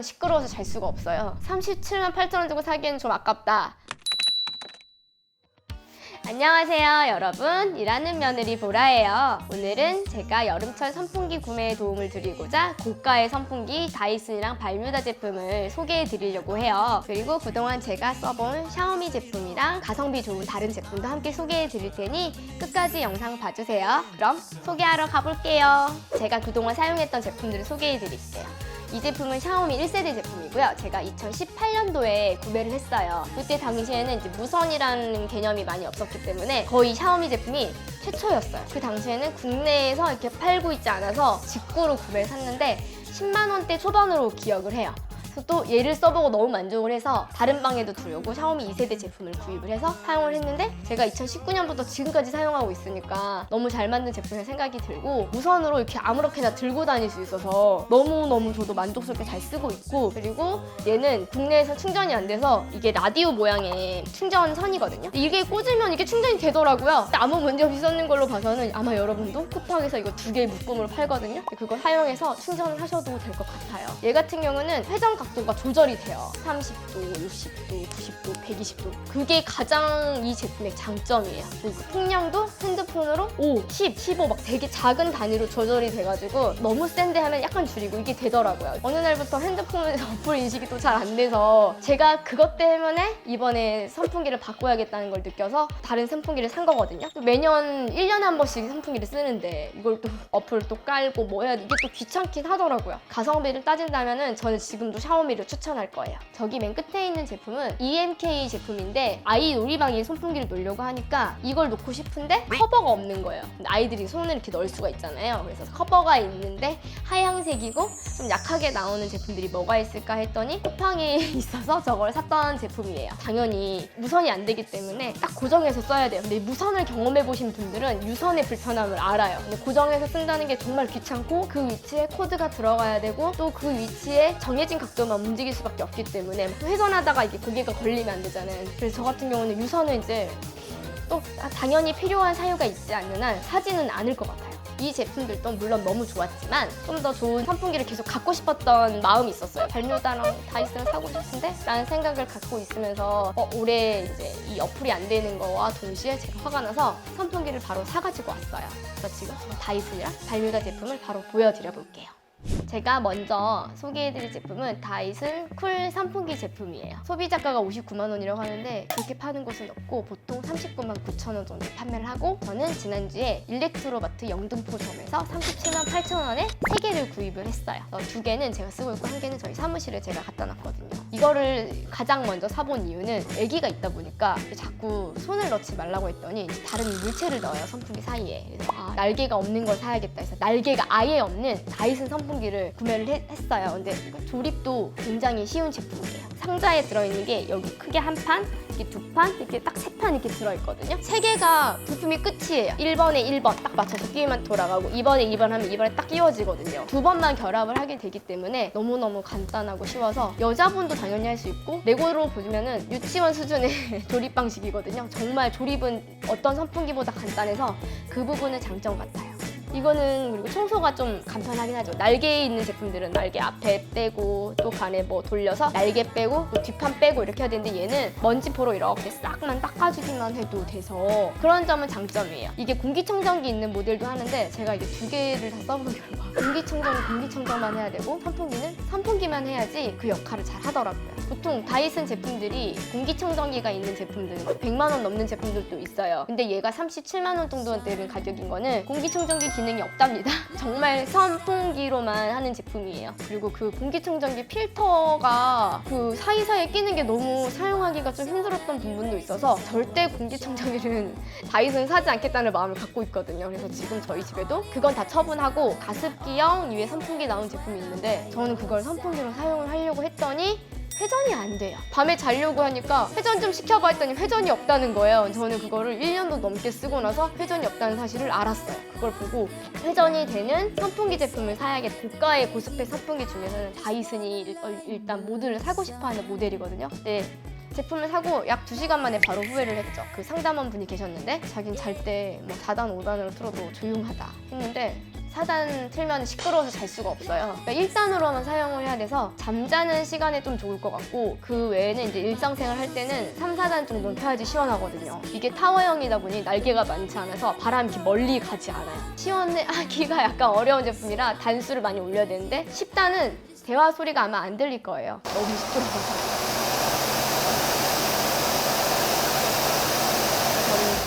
시끄러워서 잘 수가 없어요. 37만 8천 원 주고 사기에는 좀 아깝다. 안녕하세요 여러분, 일하는 며느리 보라예요. 오늘은 제가 여름철 선풍기 구매에 도움을 드리고자 고가의 선풍기 다이슨이랑 발뮤다 제품을 소개해 드리려고 해요. 그리고 그동안 제가 써본 샤오미 제품이랑 가성비 좋은 다른 제품도 함께 소개해 드릴 테니 끝까지 영상 봐주세요. 그럼 소개하러 가볼게요. 제가 그동안 사용했던 제품들을 소개해 드릴게요. 이 제품은 샤오미 1세대 제품이고요. 제가 2018년도에 구매를 했어요. 그때 당시에는 이제 무선이라는 개념이 많이 없었기 때문에 거의 샤오미 제품이 최초였어요. 그 당시에는 국내에서 이렇게 팔고 있지 않아서 직구로 구매를 샀는데 10만 원대 초반으로 기억을 해요. 그래서 또 얘를 써보고 너무 만족을 해서 다른 방에도 두려고 샤오미 2세대 제품을 구입을 해서 사용을 했는데 제가 2019년부터 지금까지 사용하고 있으니까 너무 잘 만든 제품이라는 생각이 들고 무선으로 이렇게 아무렇게나 들고 다닐 수 있어서 너무너무 저도 만족스럽게 잘 쓰고 있고, 그리고 얘는 국내에서 충전이 안 돼서 이게 라디오 모양의 충전선이거든요. 이게 꽂으면 이게 충전이 되더라고요. 아무 문제 없이 썼는 걸로 봐서는 아마 여러분도 쿠팡에서 이거 2개의 묶음으로 팔거든요. 그거 사용해서 충전을 하셔도 될 것 같아요. 얘 같은 경우는 회전 각도가 조절이 돼요. 30도, 60도, 90도, 120도. 그게 가장 이 제품의 장점이에요. 그리고 풍량도 핸드폰으로 5, 10, 15 막 되게 작은 단위로 조절이 돼가지고 너무 센데 하면 약간 줄이고 이게 되더라고요. 어느 날부터 핸드폰에서 어플 인식이 또 잘 안 돼서 제가 그것 때문에 이번에 선풍기를 바꿔야겠다는 걸 느껴서 다른 선풍기를 산 거거든요. 또 매년 1년에 한 번씩 선풍기를 쓰는데 이걸 또 어플 또 깔고 뭐 해야 돼. 이게 또 귀찮긴 하더라고요. 가성비를 따진다면은 저는 지금도 샤오미를 추천할 거예요. 저기 맨 끝에 있는 제품은 EMK 제품인데 아이 놀이방에 선풍기를 놓으려고 하니까 이걸 놓고 싶은데 커버가 없는 거예요. 근데 아이들이 손을 이렇게 넣을 수가 있잖아요. 그래서 커버가 있는데 하얀색이고 좀 약하게 나오는 제품들이 뭐가 있을까 했더니 쿠팡에 있어서 저걸 샀던 제품이에요. 당연히 무선이 안 되기 때문에 딱 고정해서 써야 돼요. 근데 무선을 경험해 보신 분들은 유선의 불편함을 알아요. 근데 고정해서 쓴다는 게 정말 귀찮고 그 위치에 코드가 들어가야 되고 또 그 위치에 정해진 각도만 움직일 수밖에 없기 때문에 회전하다가 이게 고개가 걸리면 안 되잖아요. 그래서 저 같은 경우는 유선을 이제 또 당연히 필요한 사유가 있지 않는 한 사지는 않을 것 같아요. 이 제품들도 물론 너무 좋았지만 좀 더 좋은 선풍기를 계속 갖고 싶었던 마음이 있었어요. 발뮤다랑 다이슨을 사고 싶은데 라는 생각을 갖고 있으면서 올해 이제 이 어플이 안 되는 거와 동시에 제가 화가 나서 선풍기를 바로 사가지고 왔어요. 그래서 지금 다이슨이랑 발뮤다 제품을 바로 보여드려 볼게요. 제가 먼저 소개해드릴 제품은 다이슨 쿨 선풍기 제품이에요. 소비자가가 59만 원이라고 하는데 그렇게 파는 곳은 없고 보통 39만 9천 원 정도 판매를 하고, 저는 지난주에 일렉트로마트 영등포점에서 37만 8천 원에 3개를 구입을 했어요. 2개는 제가 쓰고 있고 1개는 저희 사무실에 제가 갖다 놨거든요. 이거를 가장 먼저 사본 이유는 아기가 있다 보니까 자꾸 손을 넣지 말라고 했더니 다른 물체를 넣어요, 선풍기 사이에. 그래서 날개가 없는 걸 사야겠다 해서 날개가 아예 없는 다이슨 선풍기를 구매를 했어요. 근데 조립도 굉장히 쉬운 제품이에요. 상자에 들어있는 게 여기 크게 한 판, 이렇게 두 판, 이렇게 딱 세 판 이렇게 들어있거든요. 3개가 부품이 끝이에요. 1번에 1번 딱 맞춰서 끼면 돌아가고 2번에 2번 하면 2번에 딱 끼워지거든요. 2번만 결합을 하게 되기 때문에 너무너무 간단하고 쉬워서 여자분도 당연히 할 수 있고, 레고로 보면은 유치원 수준의 조립 방식이거든요. 정말 조립은 어떤 선풍기보다 간단해서 그 부분은 장점 같아요. 이거는 그리고 청소가 좀 간편하긴 하죠. 날개에 있는 제품들은 날개 앞에 떼고 또 간에 뭐 돌려서 날개 빼고 또 뒷판 빼고 이렇게 해야 되는데 얘는 먼지포로 이렇게 싹만 닦아주기만 해도 돼서 그런 점은 장점이에요. 이게 공기청정기 있는 모델도 하는데 제가 이게 2개를 다 써본 결과 공기청정은 공기청정만 해야 되고 선풍기는 선풍기만 해야지 그 역할을 잘 하더라고요. 보통 다이슨 제품들이 공기청정기가 있는 제품들은 100만 원 넘는 제품들도 있어요. 근데 얘가 37만 원 정도 되는 가격인 거는 공기청정기 기능이 없답니다. 정말 선풍기로만 하는 제품이에요. 그리고 그 공기청정기 필터가 그 사이사이에 끼는 게 너무 사용하기가 좀 힘들었던 부분도 있어서 절대 공기청정기는 다이슨 사지 않겠다는 마음을 갖고 있거든요. 그래서 지금 저희 집에도 그건 다 처분하고 가습기형 위에 선풍기 나온 제품이 있는데 저는 그걸 선풍기로 사용을 하려고 했더니 회전이 안 돼요. 밤에 자려고 하니까 회전 좀 시켜봐 했더니 회전이 없다는 거예요. 저는 그거를 1년도 넘게 쓰고 나서 회전이 없다는 사실을 알았어요. 그걸 보고 회전이 되는 선풍기 제품을 사야겠다. 고가의 고스펙 선풍기 중에서는 다이슨이 일단 모두를 사고 싶어하는 모델이거든요. 네. 제품을 사고 약 2시간 만에 바로 후회를 했죠. 그 상담원 분이 계셨는데 자긴 잘 때 뭐 4단, 5단으로 틀어도 조용하다 했는데 4단 틀면 시끄러워서 잘 수가 없어요. 그러니까 1단으로만 사용을 해야 돼서 잠자는 시간에 좀 좋을 것 같고, 그 외에는 이제 일상생활 할 때는 3, 4단 정도는 펴야지 시원하거든요. 이게 타워형이다 보니 날개가 많지 않아서 바람이 이렇게 멀리 가지 않아요. 시원하기가 약간 어려운 제품이라 단수를 많이 올려야 되는데 10단은 대화 소리가 아마 안 들릴 거예요. 너무 시끄러워서.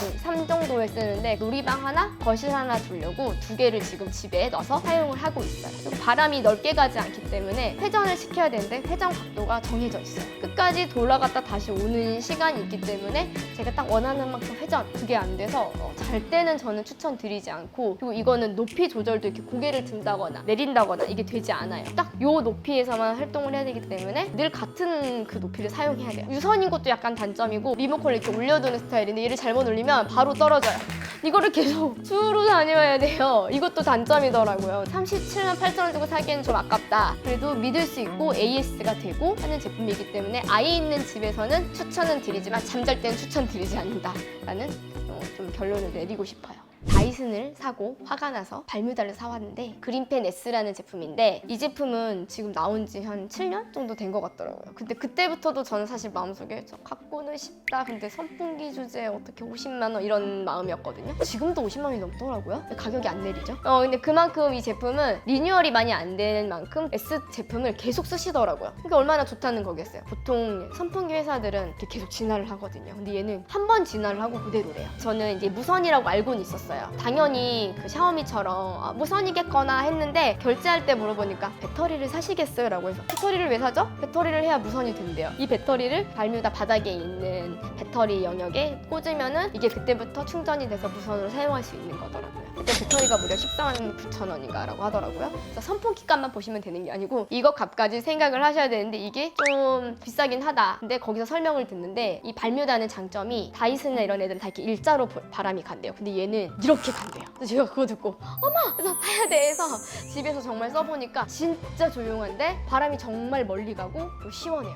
저는 3 정도에 쓰는데 놀이방 하나, 거실 하나 두려고 2개를 지금 집에 넣어서 사용을 하고 있어요. 그리고 바람이 넓게 가지 않기 때문에 회전을 시켜야 되는데 회전 각도가 정해져 있어요. 끝까지 돌아갔다 다시 오는 시간이 있기 때문에 제가 딱 원하는 만큼 회전, 그게 안 돼서 잘 때는 저는 추천드리지 않고, 그리고 이거는 높이 조절도 이렇게 고개를 든다거나 내린다거나 이게 되지 않아요. 딱 요 높이에서만 활동을 해야 되기 때문에 늘 같은 그 높이를 사용해야 돼요. 유선인 것도 약간 단점이고, 리모컨을 이렇게 올려두는 스타일인데 얘를 잘못 올리면 바로 떨어져요. 이거를 계속 주로 다녀야 돼요. 이것도 단점이더라고요. 37만 8천 원 주고 사기에는 좀 아깝다. 그래도 믿을 수 있고 AS가 되고 하는 제품이기 때문에 아이 있는 집에서는 추천은 드리지만 잠잘 때는 추천드리지 않는다라는 좀 결론을 내리고 싶어요. 다이슨을 사고 화가 나서 발뮤다를 사왔는데 그린펜 S라는 제품인데, 이 제품은 지금 나온 지 한 7년 정도 된 것 같더라고요. 근데 그때부터도 저는 사실 마음속에 저 갖고는 싶다, 근데 선풍기 주제에 어떻게 50만 원 이런 마음이었거든요. 지금도 50만 원이 넘더라고요. 가격이 안 내리죠. 근데 그만큼 이 제품은 리뉴얼이 많이 안 되는 만큼 S 제품을 계속 쓰시더라고요. 그게 얼마나 좋다는 거겠어요. 보통 선풍기 회사들은 이렇게 계속 진화를 하거든요. 근데 얘는 한 번 진화를 하고 그대로래요. 저는 이제 무선이라고 알고는 있었어요. 당연히 그 샤오미처럼 무선이겠거나 했는데, 결제할 때 물어보니까 배터리를 사시겠어요? 라고 해서 배터리를 왜 사죠? 배터리를 해야 무선이 된대요. 이 배터리를 발뮤다 바닥에 있는 배터리 영역에 꽂으면은 이게 그때부터 충전이 돼서 무선으로 사용할 수 있는 거더라고요. 그때 배터리가 무려 14만 9천 원인가 라고 하더라고요. 그래서 선풍기 값만 보시면 되는 게 아니고 이거 값까지 생각을 하셔야 되는데, 이게 좀 비싸긴 하다. 근데 거기서 설명을 듣는데, 이 발뮤다는 장점이 다이슨이나 이런 애들은 다 이렇게 일자로 바람이 간대요. 근데 얘는 이렇게 간대요. 그래서 제가 그거 듣고 어머! 그래서 사야 돼 해서 집에서 정말 써보니까 진짜 조용한데 바람이 정말 멀리 가고 또 시원해요.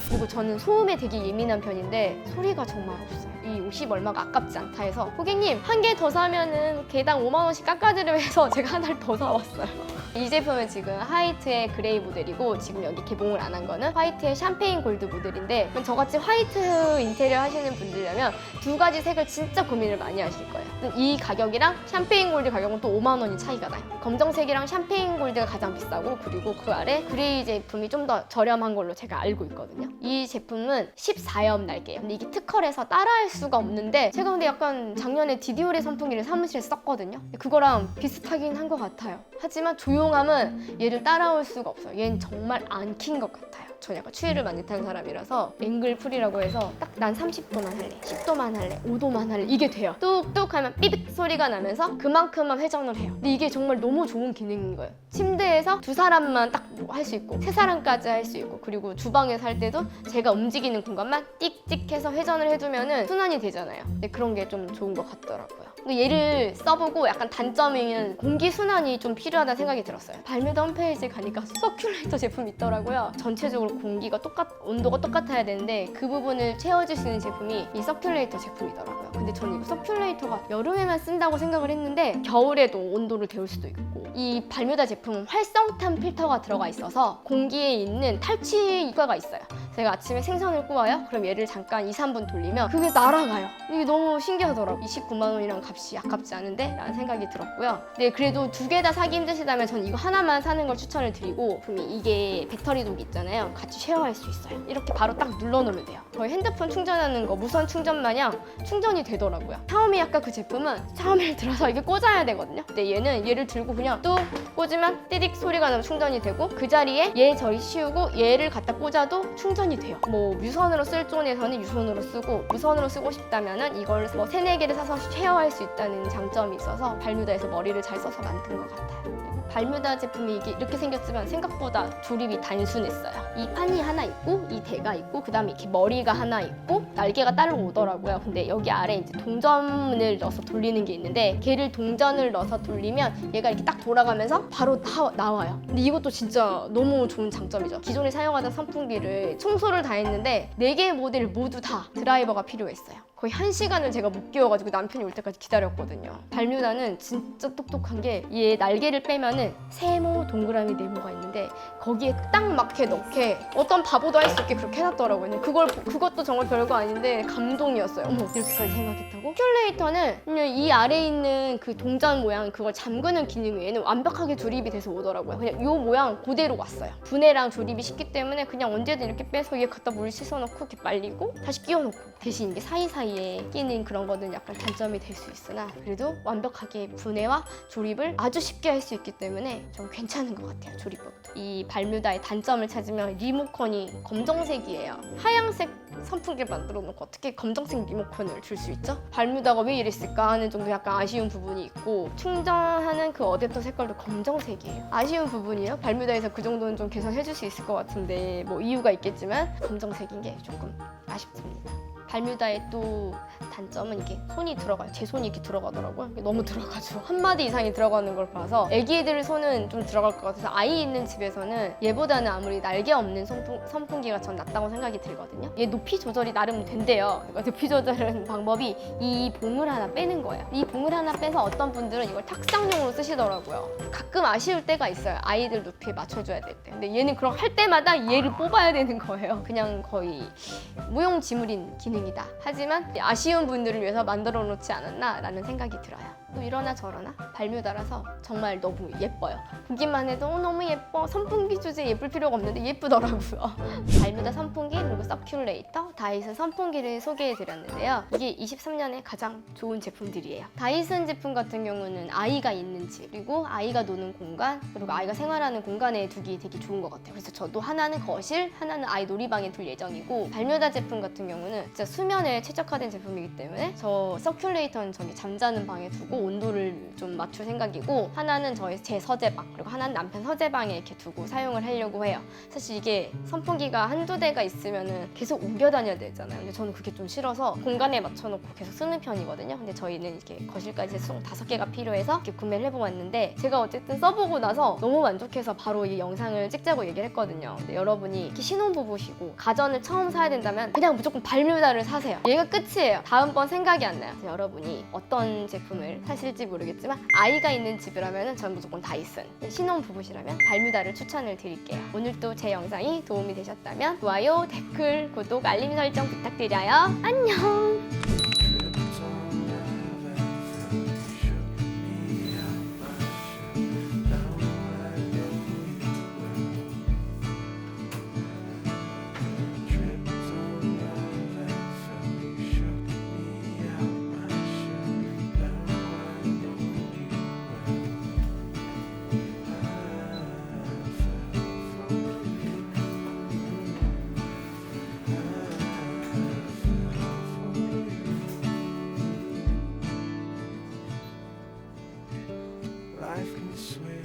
그리고 저는 소음에 되게 예민한 편인데 소리가 정말 없어요. 이 50 얼마가 아깝지 않다 해서 고객님 한 개 더 사면은 개당 5만 원씩 깎아드리려 해서 제가 하나를 더 사왔어요. 이 제품은 지금 화이트의 그레이 모델이고, 지금 여기 개봉을 안 한 거는 화이트의 샴페인 골드 모델인데, 저같이 화이트 인테리어 하시는 분들이라면 2가지 색을 진짜 고민을 많이 하실 거예요. 이 가격이랑 샴페인 골드 가격은 또 5만 원이 차이가 나요. 검정색이랑 샴페인 골드가 가장 비싸고, 그리고 그 아래 그레이 제품이 좀 더 저렴한 걸로 제가 알고 있거든요. 이 제품은 14엽 날개예요. 근데 이게 특허라서 따라할 수가 없는데, 제가 근데 약간 작년에 디디오레 선풍기를 사무실에서 썼거든요. 그거랑 비슷하긴 한 것 같아요. 하지만 조용함은 얘를 따라올 수가 없어요. 얘는 정말 안 킨 것 같아요. 전 약간 추위를 많이 타는 사람이라서 앵글 풀이라고 해서 딱 난 30도만 할래, 10도만 할래, 5도만 할래 이게 돼요. 뚝뚝 하면 삐빅 소리가 나면서 그만큼만 회전을 해요. 근데 이게 정말 너무 좋은 기능인 거예요. 침대에서 2사람만 딱 할 수 있고 3사람까지 할 수 있고, 그리고 주방에서 할 때도 제가 움직이는 공간만 띡띡 해서 회전을 해주면은 순환이 되잖아요. 근데 그런 게 좀 좋은 것 같더라고요. 얘를 써보고 약간 단점인 공기 순환이 좀 필요하다는 생각이 들었어요. 발매다 홈페이지에 가니까 서큘레이터 제품이 있더라고요. 전체적으로 공기가 온도가 똑같아야 되는데 그 부분을 채워줄 수 있는 제품이 이 서큘레이터 제품이더라고요. 근데 저는 이거 서큘레이터가 여름에만 쓴다고 생각을 했는데 겨울에도 온도를 데울 수도 있고, 이 발뮤다 제품은 활성탄 필터가 들어가 있어서 공기에 있는 탈취 효과가 있어요. 제가 아침에 생선을 구워요? 그럼 얘를 잠깐 2, 3분 돌리면 그게 날아가요. 이게 너무 신기하더라고요. 29만 원이랑 값이 아깝지 않은데? 라는 생각이 들었고요. 네, 그래도 2개 다 사기 힘드시다면 전 이거 하나만 사는 걸 추천을 드리고, 이게 배터리 독이 있잖아요. 같이 쉐어할 수 있어요. 이렇게 바로 딱 눌러놓으면 돼요. 거의 핸드폰 충전하는 거 무선 충전 마냥 충전이 되더라고요. 샤오미 아까 그 제품은 샤오미를 들어서 이게 꽂아야 되거든요. 근데 얘를 들고 그냥 뚝 꽂으면 띠릭 소리가 나면 충전이 되고, 그 자리에 얘 저리 씌우고 얘를 갖다 꽂아도 충전이 돼요. 뭐 유선으로 쓸 존에서는 유선으로 쓰고, 무선으로 쓰고 싶다면은 이걸 뭐 3, 4개를 사서 쉐어할 수 있다는 장점이 있어서 발뮤다에서 머리를 잘 써서 만든 것 같아요. 발뮤다 제품이 이게 이렇게 생겼지만 생각보다 조립이 단순했어요. 이 판이 하나 있고 이 대가 있고 그 다음에 이렇게 머리가 하나 있고 날개가 따로 오더라고요. 근데 여기 아래 이제 동전을 넣어서 돌리는 게 있는데 걔를 동전을 넣어서 돌리면 얘가 이렇게 딱 돌아가면서 바로 나와요. 근데 이것도 진짜 너무 좋은 장점이죠. 기존에 사용하던 선풍기를 청소를 다 했는데 4개의 모델 모두 다 드라이버가 필요했어요. 거의 1시간을 제가 못 끼워가지고 남편이 올 때까지 기다렸거든요. 발뮤다는 진짜 똑똑한 게 얘 날개를 빼면은 세모, 동그라미, 네모가 있는데 거기에 딱 맞게 넣게 어떤 바보도 할 수 있게 그렇게 해놨더라고요. 그것도 정말 별거 아닌데 감동이었어요. 어머, 이렇게까지 생각했다고? 큐레이터는 그냥 이 아래에 있는 그 동전 모양 그걸 잠그는 기능 외에는 완벽하게 조립이 돼서 오더라고요. 그냥 이 모양 그대로 왔어요. 분해랑 조립이 쉽기 때문에 그냥 언제든 이렇게 빼서 얘 갖다 물 씻어놓고 이렇게 말리고 다시 끼워놓고 대신 이게 사이사이에 끼는 그런 거는 약간 단점이 될 수 있으나 그래도 완벽하게 분해와 조립을 아주 쉽게 할 수 있기 때문에 좀 괜찮은 것 같아요. 조립법도. 이 발뮤다의 단점을 찾으면 리모컨이 검정색이에요. 하얀색 선풍기를 만들어 놓고 어떻게 검정색 리모컨을 줄 수 있죠? 발뮤다가 왜 이랬을까 하는 정도 약간 아쉬운 부분이 있고 충전하는 그 어댑터 색깔도 검정색이에요. 아쉬운 부분이에요. 발뮤다에서 그 정도는 좀 개선해 줄 수 있을 것 같은데 뭐 이유가 있겠지만 검정색인 게 조금 아쉽습니다. 발뮤다의 또 단점은 이게 손이 들어가요. 제 손이 이렇게 들어가더라고요. 너무 들어가지고 한 마디 이상이 들어가는 걸 봐서 애기들 손은 좀 들어갈 것 같아서 아이 있는 집에서는 얘보다는 아무리 날개 없는 선풍기가 전 낫다고 생각이 들거든요. 얘 높이 조절이 나름 된대요. 그러니까 높이 조절하는 방법이 이 봉을 하나 빼는 거예요. 이 봉을 하나 빼서 어떤 분들은 이걸 탁상용으로 쓰시더라고요. 가끔 아쉬울 때가 있어요. 아이들 높이에 맞춰줘야 될 때. 근데 얘는 그렇게 할 때마다 얘를 뽑아야 되는 거예요. 그냥 거의 무용지물인 기능이다. 하지만 아쉬운 분들을 위해서 만들어 놓지 않았나 라는 생각이 들어요. 또 이러나 저러나 발뮤다라서 정말 너무 예뻐요. 보기만 해도 너무 예뻐. 선풍기 주제에 예쁠 필요가 없는데 예쁘더라고요. 발뮤다 선풍기 그리고 서큘레이터, 다이슨 선풍기를 소개해 드렸는데요. 이게 23년에 가장 좋은 제품들이에요. 다이슨 제품 같은 경우는 아이가 있는 집 그리고 아이가 노는 공간 그리고 아이가 생활하는 공간에 두기 되게 좋은 것 같아요. 그래서 저도 하나는 거실, 하나는 아이 놀이방에 둘 예정이고 발뮤다 제품 같은 경우는 진짜 수면에 최적화된 제품이기 때문에 저 서큘레이터는 저기 잠자는 방에 두고 온도를 좀 맞출 생각이고 하나는 제 서재방 그리고 하나는 남편 서재방에 이렇게 두고 사용을 하려고 해요. 사실 이게 선풍기가 한두 대가 있으면은 계속 옮겨 다녀야 되잖아요. 근데 저는 그게 좀 싫어서 공간에 맞춰놓고 계속 쓰는 편이거든요. 근데 저희는 이렇게 거실까지 총 5개가 필요해서 이렇게 구매를 해보았는데 제가 어쨌든 써보고 나서 너무 만족해서 바로 이 영상을 찍자고 얘기를 했거든요. 근데 여러분이 이렇게 신혼부부시고 가전을 처음 사야 된다면 그냥 무조건 발뮤다를 사세요. 얘가 끝이에요. 다음번 생각이 안 나요. 그래서 여러분이 어떤 제품을 사실지 모르겠지만 아이가 있는 집이라면 전 무조건 다이슨, 신혼부부시라면 발뮤다를 추천을 드릴게요. 오늘도 제 영상이 도움이 되셨다면 좋아요, 댓글, 구독, 알림 설정 부탁드려요. 안녕! Life can sway